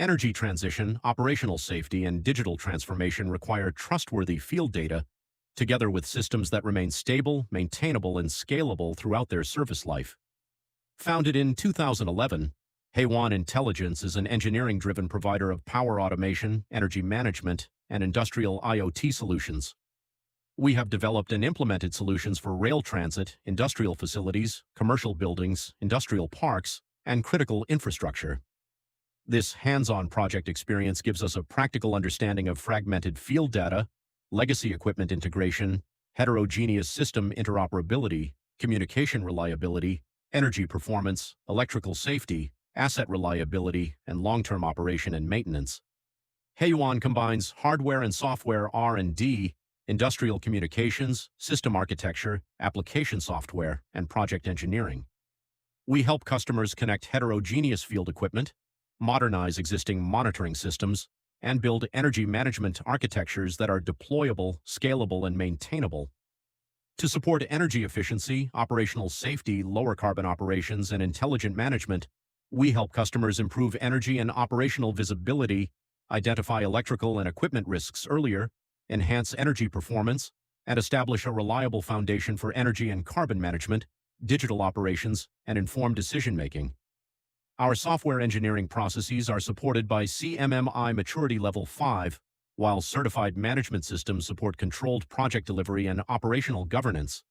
Energy transition, operational safety, and digital transformation require trustworthy field data, together with systems that remain stable, maintainable, and scalable throughout their service life. Founded in 2011, Heyuan Intelligence is an engineering-driven provider of power automation, energy management, and industrial IoT solutions. We have developed and implemented solutions for rail transit, industrial facilities, commercial buildings, industrial parks, and critical infrastructure. This hands-on project experience gives us a practical understanding of fragmented field data, legacy equipment integration, heterogeneous system interoperability, communication reliability, energy performance, electrical safety, asset reliability, and long-term operation and maintenance. Heyuan combines hardware and software R&D, industrial communications, system architecture, application software, and project engineering. We help customers connect heterogeneous field equipment, modernize existing monitoring systems, and build energy management architectures that are deployable, scalable, and maintainable. To support energy efficiency, operational safety, lower carbon operations, and intelligent management, we help customers improve energy and operational visibility, identify electrical and equipment risks earlier, enhance energy performance, and establish a reliable foundation for energy and carbon management, digital operations, and informed decision-making. Our software engineering processes are supported by CMMI Maturity Level 5, while certified management systems support controlled project delivery and operational governance.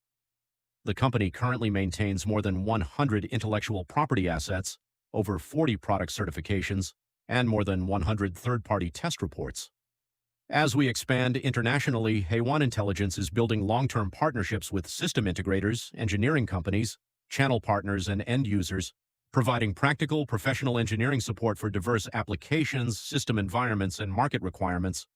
The company currently maintains more than 100 intellectual property assets, over 40 product certifications, and more than 100 third-party test reports. As we expand internationally, Heyuan Intelligence is building long-term partnerships with system integrators, engineering companies, channel partners, and end users, providing practical, professional engineering support for diverse applications, system environments, and market requirements,